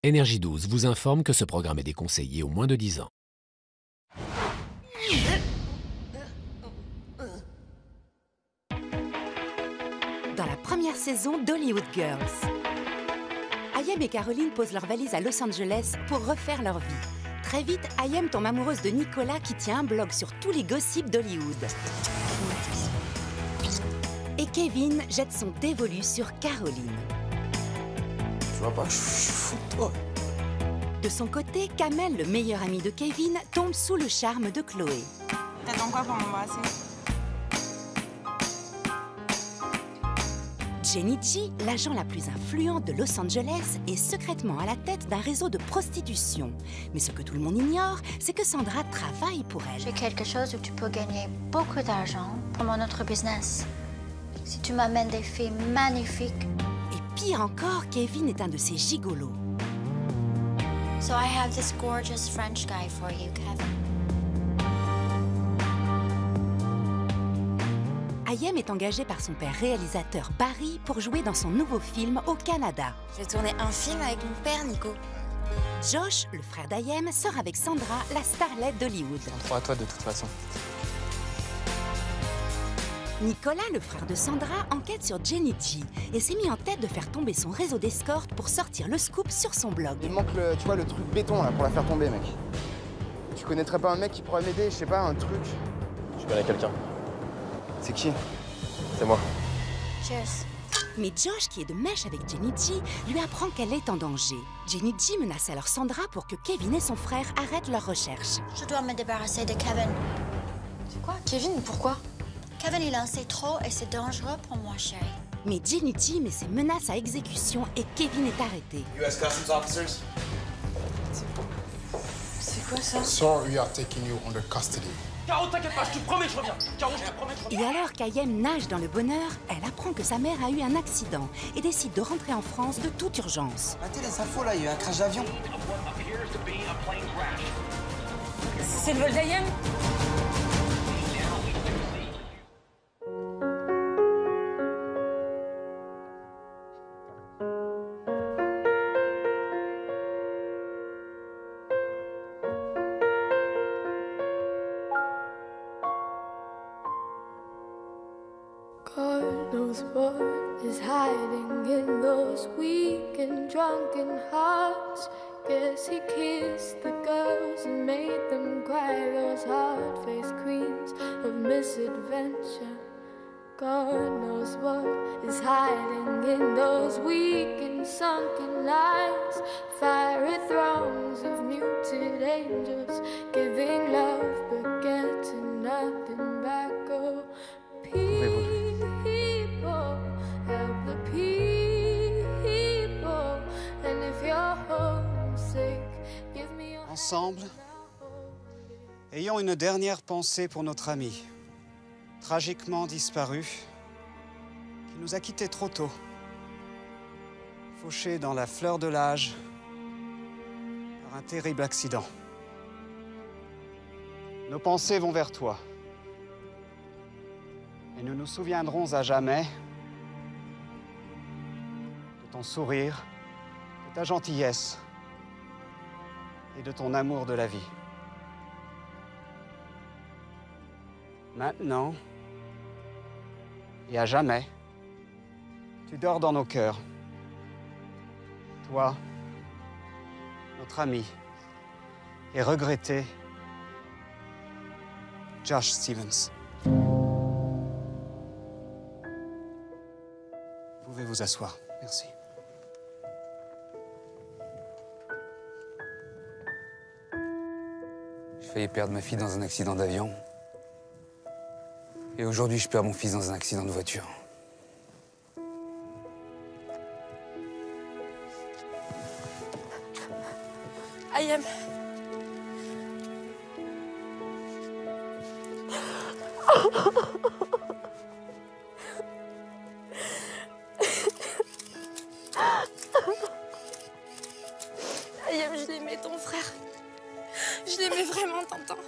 Énergie 12 vous informe que ce programme est déconseillé aux moins de 10 ans. Dans la première saison d'Hollywood Girls, Ayem et Caroline posent leurs valises à Los Angeles pour refaire leur vie. Très vite, Ayem tombe amoureuse de Nicolas qui tient un blog sur tous les gossips d'Hollywood. Et Kevin jette son dévolu sur Caroline. Tu vois pas que je suis fou de toi? De son côté, Kamel, le meilleur ami de Kevin, tombe sous le charme de Chloé. T'attends quoi pour m'embrasser? Jenny G, l'agent la plus influente de Los Angeles, est secrètement à la tête d'un réseau de prostitution. Mais ce que tout le monde ignore, c'est que Sandra travaille pour elle. J'ai quelque chose où tu peux gagner beaucoup d'argent pour mon autre business. Si tu m'amènes des filles magnifiques. Et pire encore, Kevin est un de ces gigolos. So I have this gorgeous French guy for you, Kevin. Ayem est engagé par son père réalisateur Barry pour jouer dans son nouveau film au Canada. Je vais tourner un film avec mon père, Nico. Josh, le frère d'Ayem, sort avec Sandra, la starlette d'Hollywood. On croit à toi de toute façon. Nicolas, le frère de Sandra, enquête sur Jenny G et s'est mis en tête de faire tomber son réseau d'escorte pour sortir le scoop sur son blog. Il manque tu vois, le truc béton là pour la faire tomber, mec. Tu connaîtrais pas un mec qui pourrait m'aider, je sais pas, un truc? Je connais quelqu'un. C'est qui? C'est moi. Cheers. Mais Josh, qui est de mèche avec Jenny G, lui apprend qu'elle est en danger. Jenny G menace alors Sandra pour que Kevin et son frère arrêtent leurs recherches. Je dois me débarrasser de Kevin. C'est quoi? Kevin, pourquoi? Kevin, il en sait trop et c'est dangereux pour moi, chérie. Mais Jenny G met ses menaces à exécution et Kevin est arrêté. US Customs officers. C'est quoi ça? So we are taking you under custody. Caro, t'inquiète pas, je te promets que je reviens. Caro, je te promets que je reviens. Et alors qu'Ayem nage dans le bonheur, elle apprend que sa mère a eu un accident et décide de rentrer en France de toute urgence. Arrêtez les infos là, il y a eu un crash d'avion. C'est le vol d'Ayem? God knows what is hiding in those weak and drunken hearts. Guess he kissed the girls and made them cry, those hard-faced queens of misadventure. God knows what is hiding in those weak and sunken lines. Fiery throngs of muted angels giving love but getting nothing back. Oh, people, help the people. And if you're homesick, give me your Ensemble, ayons une dernière pensée pour notre ami, tragiquement disparu, qui nous a quittés trop tôt, fauché dans la fleur de l'âge par un terrible accident. Nos pensées vont vers toi. Et nous nous souviendrons à jamais de ton sourire, de ta gentillesse et de ton amour de la vie. Maintenant et à jamais, tu dors dans nos cœurs. Toi, notre ami et regretté Josh Stevens. Vous pouvez vous asseoir. Merci. J'ai failli perdre ma fille dans un accident d'avion. Et aujourd'hui, je perds mon fils dans un accident de voiture. Ayem. Ayem, je l'aimais, ton frère. Je l'aimais vraiment, t'entends?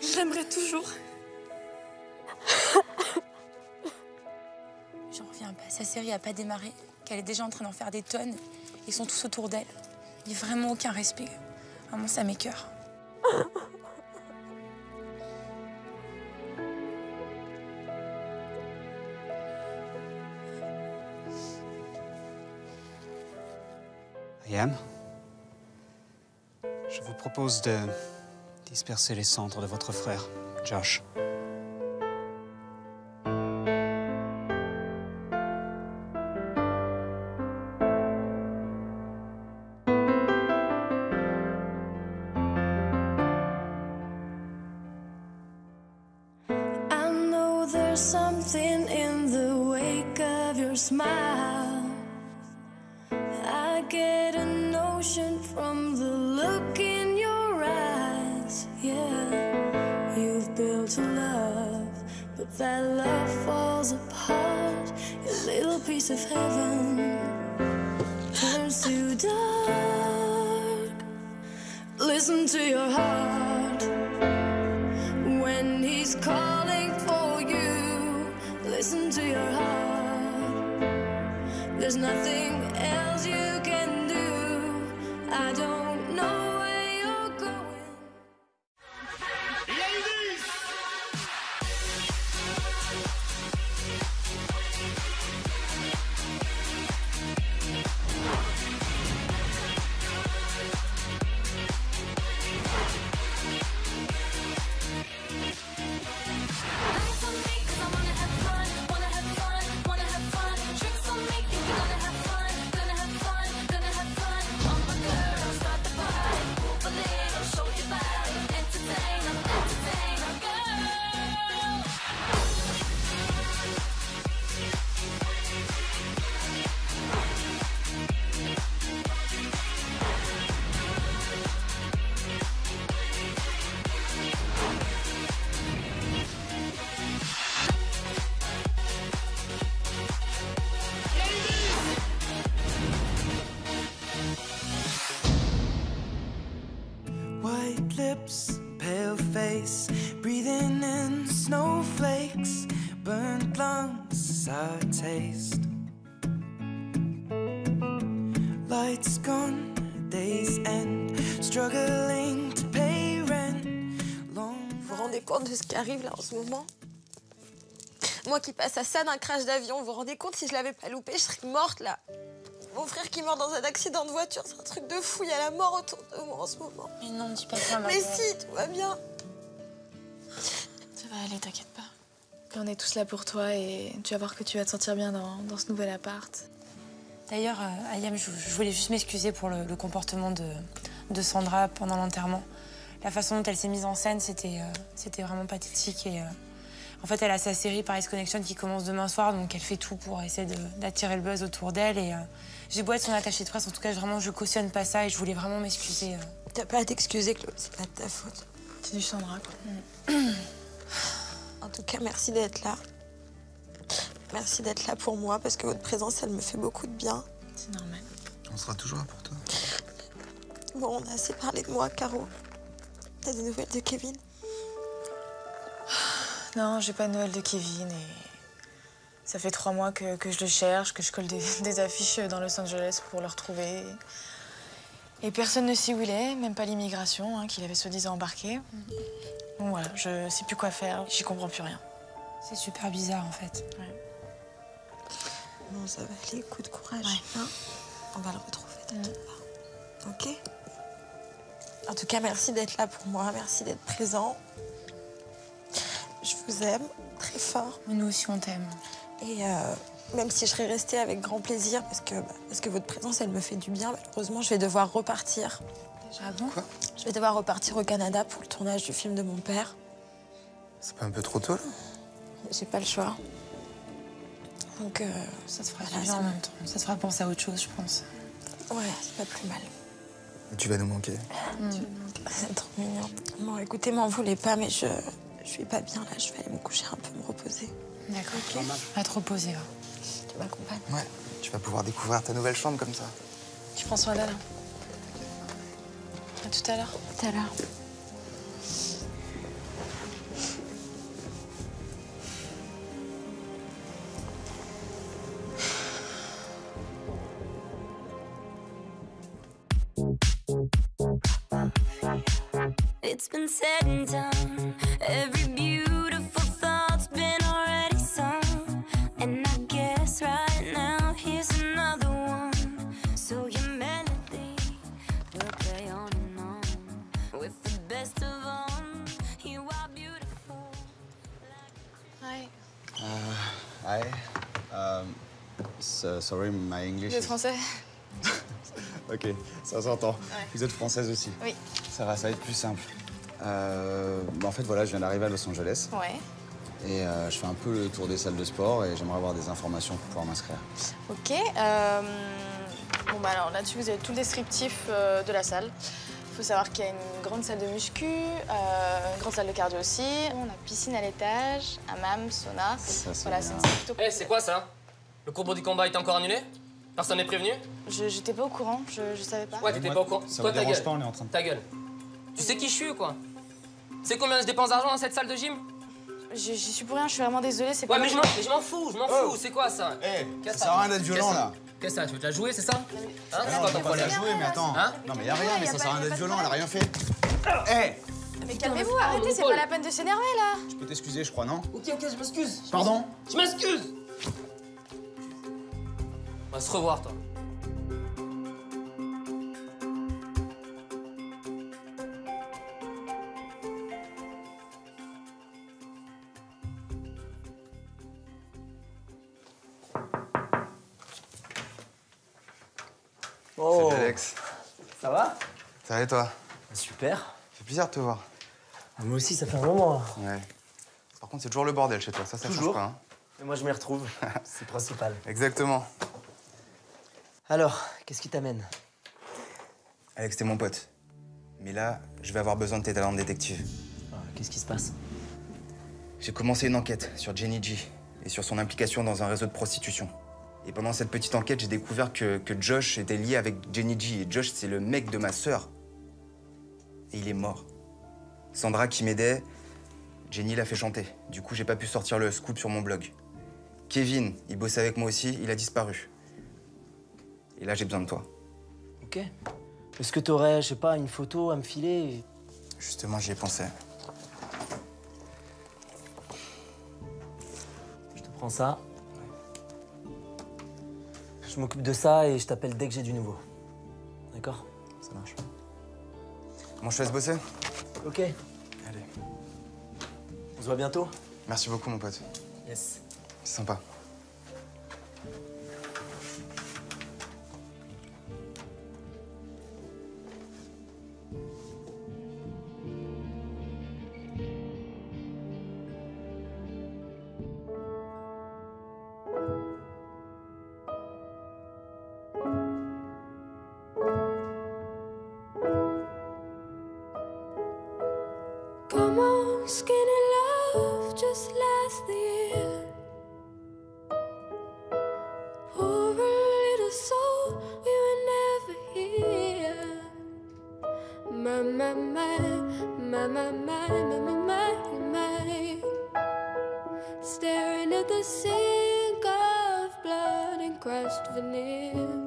Je l'aimerai toujours. J'en reviens pas. Sa série a pas démarré, qu'elle est déjà en train d'en faire des tonnes. Ils sont tous autour d'elle. Il n'y a vraiment aucun respect. Vraiment, ça m'écoeure. Ayam, je vous propose de disperser les cendres de votre frère, Josh. I know there's something in the wake of your smile. I get a notion from the look in your eyes. Yeah, you've built a love, but that love falls apart. A little piece of heaven turns to dark. Listen to your heart when he's calling for you. Listen to your heart. There's nothing else you can do. I don't know where you're going. Ladies! White lips, pale face, breathing in snowflakes, burnt lungs, sour taste. Lights gone, days end, struggling to pay rent. Vous vous rendez compte de ce qui arrive là en ce moment? Moi qui passe à ça d'un crash d'avion, vous vous rendez compte, si je l'avais pas loupé, je serais morte là. Mon frère qui meurt dans un accident de voiture, c'est un truc de fou, il y a la mort autour de moi en ce moment. Mais non, dis pas ça, maman. Mais si, tout va bien. Ça va aller, t'inquiète pas. On est tous là pour toi et tu vas voir que tu vas te sentir bien dans ce nouvel appart. D'ailleurs, Ayam, je voulais juste m'excuser pour le comportement de Sandra pendant l'enterrement. La façon dont elle s'est mise en scène, c'était vraiment pathétique. Et, en fait, elle a sa série Paris Connection qui commence demain soir, donc elle fait tout pour essayer d'attirer le buzz autour d'elle. Et j'ai beau être son attachée de presse, en tout cas, vraiment, je cautionne pas ça et je voulais vraiment m'excuser. T'as pas à t'excuser, Claude, c'est pas de ta faute. C'est du Sandra, quoi. En tout cas, merci d'être là. Merci d'être là pour moi, parce que votre présence, elle me fait beaucoup de bien. C'est normal. On sera toujours là pour toi. Bon, on a assez parlé de moi, Caro. T'as des nouvelles de Kevin? Non, j'ai pas de nouvelles de Kevin et ça fait 3 mois que je le cherche, que je colle des affiches dans Los Angeles pour le retrouver. Et personne ne sait où il est, même pas l'immigration, hein, qu'il avait soi-disant embarqué. Donc voilà, je sais plus quoi faire, j'y comprends plus rien. C'est super bizarre, en fait. Ouais. Bon, ça va aller, coup de courage. Ouais. Hein, on va le retrouver, t'inquiète pas. Ok? En tout cas, merci d'être là pour moi, merci d'être présent. Je vous aime très fort. Nous aussi, on t'aime. Et même si je serais restée avec grand plaisir, parce que votre présence, elle me fait du bien, malheureusement, je vais devoir repartir. Ah bon? Quoi? Je vais devoir repartir au Canada pour le tournage du film de mon père. C'est pas un peu trop tôt, là? J'ai pas le choix. Donc, ça te fera du bien en même temps. Ça te fera penser à autre chose, je pense. Ouais, c'est pas plus mal. Tu vas nous manquer. C'est trop mignon. Bon, écoutez, m'en voulez pas, mais je suis pas bien, là. Je vais aller me coucher un peu, me reposer. D'accord. Va te reposer, va. Tu m'accompagnes? Ouais, tu vas pouvoir découvrir ta nouvelle chambre comme ça. Tu prends soin d'elle. À tout à l'heure. Tout à l'heure. It's been said and done. Every beautiful thought's been already sung. And I guess right now here's another one. So your melody will play on and on. With the best of all, you are beautiful. Hi. Hi. Sorry, my English. Vous êtes français? Ok, ça s'entend. Ouais. Vous êtes française aussi? Oui. Ça va être plus simple. En fait, voilà, je viens d'arriver à Los Angeles. Ouais. Et je fais un peu le tour des salles de sport et j'aimerais avoir des informations pour pouvoir m'inscrire. Ok. Bon, bah alors là-dessus, vous avez tout le descriptif de la salle. Il faut savoir qu'il y a une grande salle de muscu, une grande salle de cardio aussi. On a piscine à l'étage, hammam, sauna. Ça, c'est voilà, bien. c'est une salle plutôt. Eh, c'est quoi ça? Le cours du combat est encore annulé? Personne n'est prévenu? J'étais pas au courant, je savais pas. Ouais, t'étais pas au courant. Ça Toi, vous ta dérange gueule. pas, on est en train de... Ta gueule. Tu sais qui je suis ou quoi? Tu sais combien je dépense d'argent dans cette salle de gym? J'y suis pour rien, je suis vraiment désolée, c'est Ouais, pas... mais je m'en fous, c'est quoi ça? Eh, ça sert à rien d'être violent, là. Qu'est-ce que ça? Tu veux te la jouer, c'est ça? Hein? Ah C'est non, quoi je ton peux pas la problème? jouer, mais attends. Hein? Non, mais y a rien, mais ça sert à rien d'être violent, elle a rien fait. Eh, Mais calmez-vous, arrêtez, c'est pas la peine de s'énerver, là. je peux t'excuser, je crois, non? Ok, je m'excuse. Pardon? Je m'excuse. On va se revoir, toi. Oh. Salut Alex. Ça va? Ça va et toi? Super. Ça fait plaisir de te voir. Moi aussi, ça fait un moment. Ouais. Par contre, c'est toujours le bordel chez toi, ça change Toujours. pas. Hein. Et moi, je m'y retrouve. C'est le principal. Exactement. Alors, qu'est-ce qui t'amène? Alex, t'es mon pote. Mais là, je vais avoir besoin de tes talents de détective. Qu'est-ce qui se passe? J'ai commencé une enquête sur Jenny G et sur son implication dans un réseau de prostitution. Et pendant cette petite enquête, j'ai découvert que Josh était lié avec Jenny G. Et Josh, c'est le mec de ma sœur. Et il est mort. Sandra, qui m'aidait, Jenny l'a fait chanter. Du coup, j'ai pas pu sortir le scoop sur mon blog. Kevin, il bossait avec moi aussi, il a disparu. Et là, j'ai besoin de toi. Ok. Est-ce que t'aurais, je sais pas, une photo à me filer? Justement, j'y ai pensé. Je te prends ça. Je m'occupe de ça et je t'appelle dès que j'ai du nouveau. D'accord? Ça marche. Bon, je te laisse bosser? Ok. Allez. On se voit bientôt? Merci beaucoup, mon pote. Yes. C'est sympa. Come on, skinny love, just last the year. Poor little soul, we were never here. My, my, my, my, my, my, my, my, my, my. Staring at the sink of blood and crushed veneer.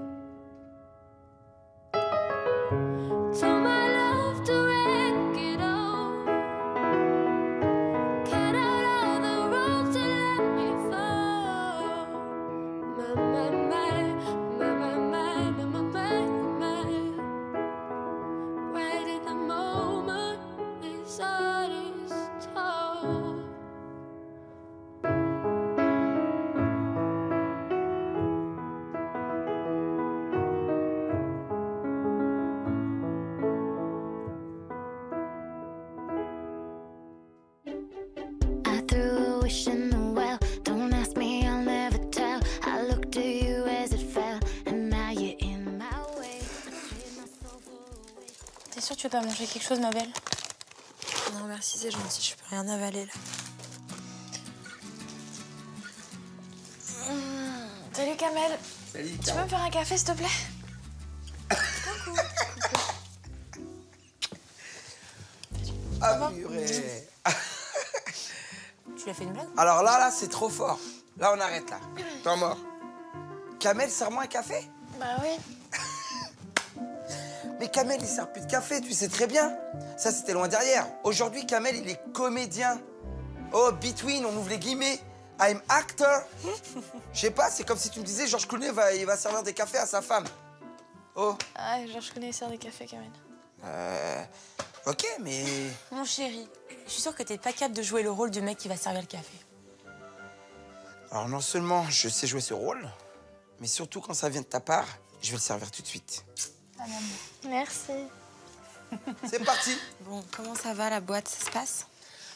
Told my love to wreck it all. Cut out all the roads and let me fall. My, my, my, my, my, my, my, my, my. Right in the moment, this heart is tall. I threw a wish in the well. Don't ask me, I'll never tell. I looked at you as it fell, and now you're in my way. T'es sûre que tu veux pas manger quelque chose, ma belle? Non, merci, c'est gentil, je peux rien avaler là. Salut, Kamel. Salut, Tu peux me faire un café, s'il te plaît? Ah, purée. Tu lui as fait une blague? Alors là, c'est trop fort. Là, on arrête, là. Temps mort. Kamel, sers-moi un café? Bah oui. Mais Kamel, il sert plus de café, tu sais très bien. Ça, c'était loin derrière. Aujourd'hui, Kamel, il est comédien. Oh, between, on ouvre les guillemets. I'm actor. Je sais pas, c'est comme si tu me disais Georges Clooney il va servir des cafés à sa femme. Oh. Ah, Georges Clooney sert des cafés, Kamel. Ok, mais... Mon chéri, je suis sûre que t'es pas capable de jouer le rôle du mec qui va servir le café. Alors, non seulement je sais jouer ce rôle, mais surtout quand ça vient de ta part, je vais le servir tout de suite. Merci. C'est parti. Bon, comment ça va, la boîte? Ça se passe?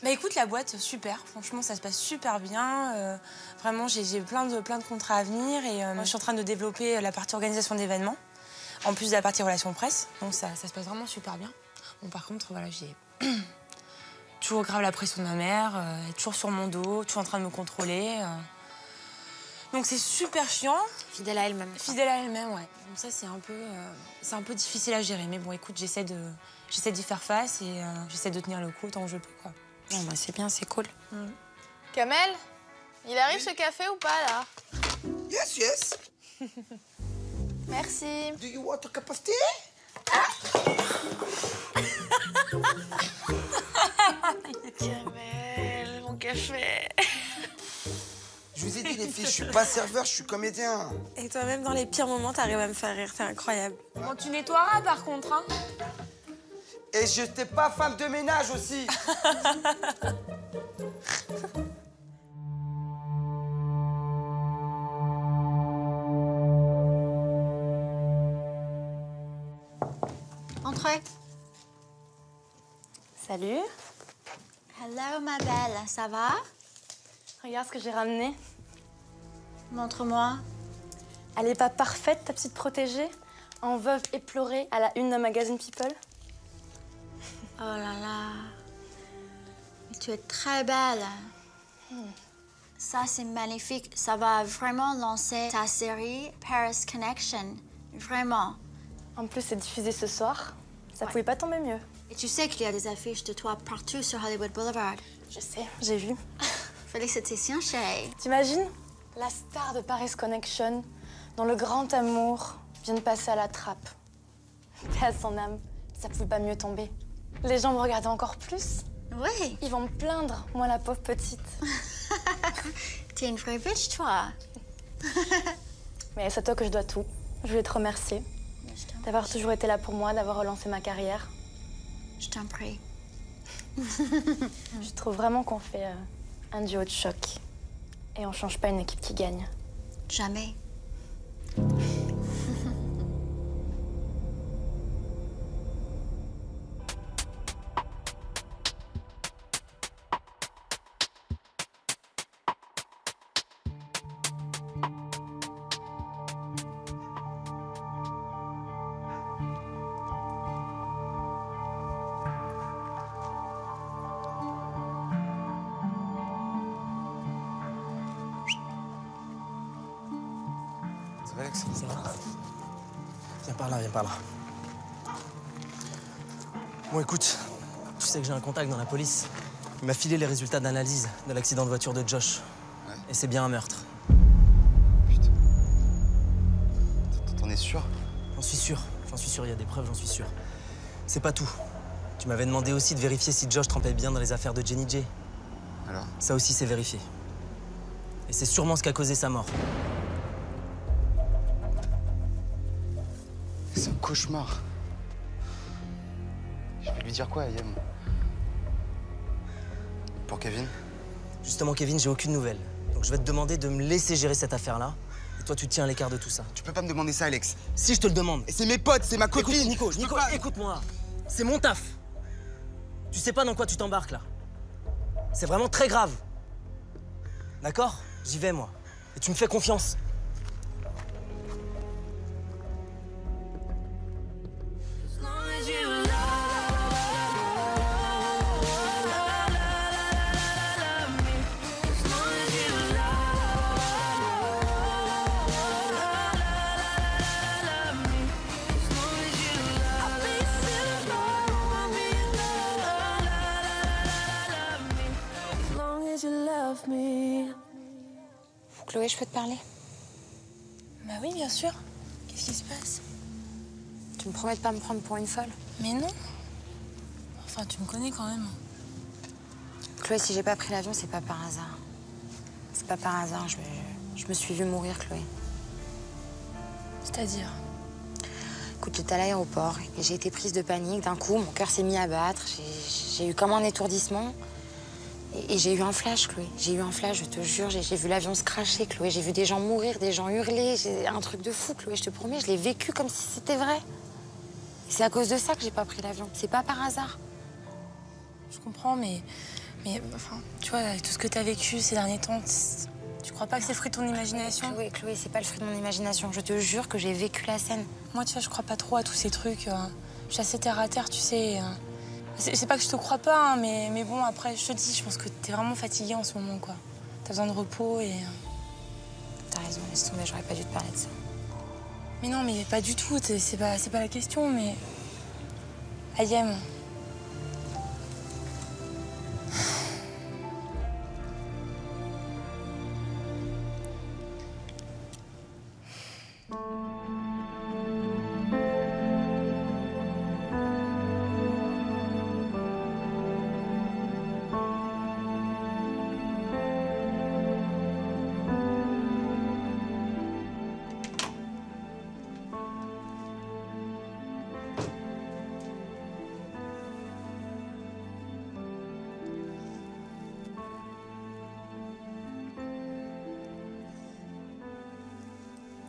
Bah écoute, la boîte, super. Franchement, ça se passe super bien. Vraiment, j'ai plein de contrats à venir et moi, je suis en train de développer la partie organisation d'événements, en plus de la partie relations presse. Donc ça se passe vraiment super bien. Bon, par contre, voilà, j'ai toujours grave la pression de ma mère, elle est toujours sur mon dos, toujours en train de me contrôler. Donc c'est super chiant. Fidèle à elle-même. Fidèle à elle-même, ouais. Donc ça, c'est un peu difficile à gérer. Mais bon, écoute, j'essaie d'y faire face et j'essaie de tenir le coup tant que je peux, quoi. Non, bah c'est bien, c'est cool. Kamel, il arrive ce café ou pas, là? Yes, yes. Merci. Do you want a cup of tea? Kamel, mon café. Je vous ai dit, les filles, je suis pas serveur, je suis comédien. Et toi, même dans les pires moments, t'arrives à me faire rire, c'est incroyable. Bon, tu nettoieras, par contre, hein. Et je t'ai pas femme de ménage aussi. Entrez. Salut. Hello, ma belle, ça va? Regarde ce que j'ai ramené. Montre-moi. Elle est pas parfaite, ta petite protégée? En veuve éplorée à la une d'un magazine People? Oh là là. Tu es très belle. Ça, c'est magnifique. Ça va vraiment lancer ta série Paris Connection. Vraiment. En plus, c'est diffusé ce soir. Ça pouvait pas tomber mieux. Et tu sais qu'il y a des affiches de toi partout sur Hollywood Boulevard. Je sais, j'ai vu. Félicitations, chérie. T'imagines? La star de Paris Connection, dont le grand amour vient de passer à la trappe. Paix à son âme, ça pouvait pas mieux tomber. Les gens me regardaient encore plus. Oui. Ils vont me plaindre, moi la pauvre petite. T'es une vraie bitch, toi. Mais c'est à toi que je dois tout. Je voulais te remercier d'avoir toujours été là pour moi, d'avoir relancé ma carrière. Je t'en prie. Je trouve vraiment qu'on fait un duo de choc. Et on change pas une équipe qui gagne. Jamais. Ça va, Alex? Ça va. Viens par là, viens par là. Bon, écoute, tu sais que j'ai un contact dans la police. Il m'a filé les résultats d'analyse de l'accident de voiture de Josh. Ouais. Et c'est bien un meurtre. Putain. T'en es sûr? J'en suis sûr, il y a des preuves, j'en suis sûr. C'est pas tout. Tu m'avais demandé aussi de vérifier si Josh trempait bien dans les affaires de Jenny J. Alors? Ça aussi, c'est vérifié. Et c'est sûrement ce qui a causé sa mort. C'est un cauchemar. Je vais lui dire quoi, Ayem? Pour Kevin? Justement, Kevin, j'ai aucune nouvelle. Donc je vais te demander de me laisser gérer cette affaire-là. Et toi, tu te tiens à l'écart de tout ça. Tu peux pas me demander ça, Alex. Si je te le demande. Et c'est mes potes, c'est ma copine. Écoute, Nico, écoute-moi. C'est mon taf. Tu sais pas dans quoi tu t'embarques, là. C'est vraiment très grave. D'accord? J'y vais, moi. Et tu me fais confiance. Chloé, je peux te parler? Bah oui, bien sûr. Qu'est-ce qui se passe? Tu me promets de pas me prendre pour une folle? Mais non. Enfin, tu me connais quand même. Chloé, si j'ai pas pris l'avion, c'est pas par hasard. C'est pas par hasard, je me suis vue mourir, Chloé. C'est-à-dire? Écoute, j'étais à l'aéroport et j'ai été prise de panique. D'un coup, mon cœur s'est mis à battre. J'ai eu comme un étourdissement. Et j'ai eu un flash, Chloé. J'ai eu un flash, je te jure. J'ai vu l'avion se cracher, Chloé. J'ai vu des gens mourir, des gens hurler. J'ai un truc de fou, Chloé. Je te promets, je l'ai vécu comme si c'était vrai. Et c'est à cause de ça que j'ai pas pris l'avion. C'est pas par hasard. Je comprends, mais enfin, tu vois, avec tout ce que t'as vécu ces derniers temps, tu crois pas que c'est le fruit de ton imagination? Chloé, c'est pas le fruit de mon imagination. Je te jure que j'ai vécu la scène. Moi, tu vois, je crois pas trop à tous ces trucs. Je suis assez terre à terre, tu sais. C'est pas que je te crois pas, hein, mais bon, après, je te dis, je pense que t'es vraiment fatiguée en ce moment, quoi. T'as besoin de repos et... T'as raison, laisse tomber, j'aurais pas dû te parler de ça. Mais non, mais pas du tout, c'est pas la question, mais... Ayem.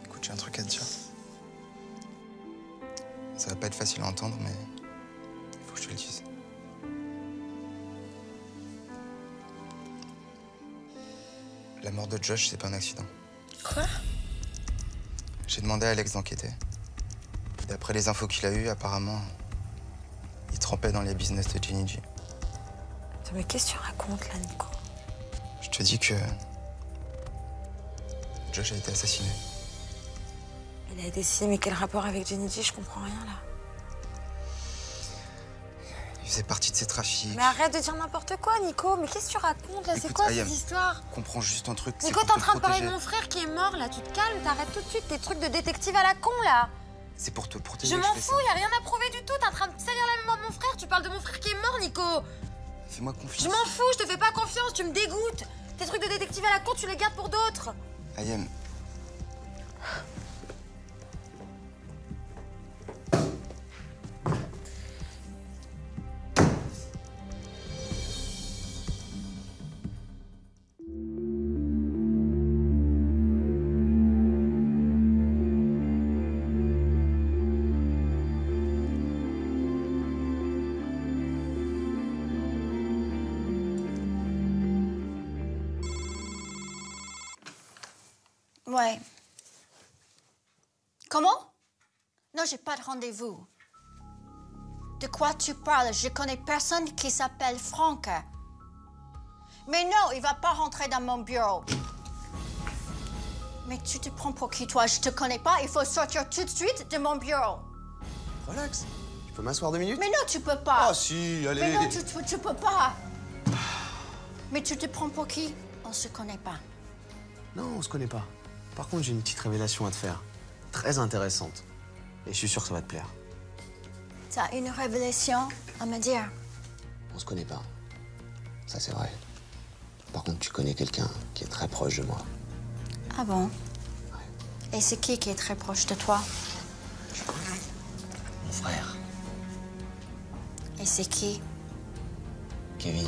Écoute, j'ai un truc à te dire. Ça va pas être facile à entendre, mais il faut que je te le dise. La mort de Josh, c'est pas un accident. Quoi? J'ai demandé à Alex d'enquêter. D'après les infos qu'il a eues, apparemment, il trempait dans les business de Jenny G. Mais qu'est-ce que tu racontes, là, Nico? Je te dis que Josh a été assassiné. Il a été assassiné, mais quel rapport avec Jenny G? Je comprends rien, là. Il faisait partie de ces trafics. Mais arrête de dire n'importe quoi, Nico. Mais qu'est-ce que tu racontes, là? C'est quoi, Ayem, cette histoire? comprends juste un truc. Nico, t'es en train de parler de mon frère qui est mort, là. Tu te calmes, t'arrêtes tout de suite tes trucs de détective à la con, là. C'est pour te protéger. Je m'en fous, y a rien à prouver du tout. T'es en train de salir la mémoire de mon frère. Tu parles de mon frère qui est mort, Nico. Fais-moi confiance. Je m'en fous, je te fais pas confiance, tu me dégoûtes. Tes trucs de détective à la con, tu les gardes pour d'autres. Ayem. Ouais. Comment? Non, j'ai pas de rendez-vous. De quoi tu parles? Je connais personne qui s'appelle Franck. Mais non, il va pas rentrer dans mon bureau. Mais tu te prends pour qui, toi? Je te connais pas, il faut sortir tout de suite de mon bureau. Relax. Tu peux m'asseoir 2 minutes? Mais non, tu peux pas. Ah si, allez. Mais non, tu peux pas. Mais tu te prends pour qui? On se connaît pas. Non, on se connaît pas. Par contre, j'ai une petite révélation à te faire. Très intéressante. Et je suis sûr que ça va te plaire. T'as une révélation à me dire? On se connaît pas. Ça, c'est vrai. Par contre, tu connais quelqu'un qui est très proche de moi. Ah bon? Et c'est qui est très proche de toi? Mon frère, Et c'est qui? Kevin.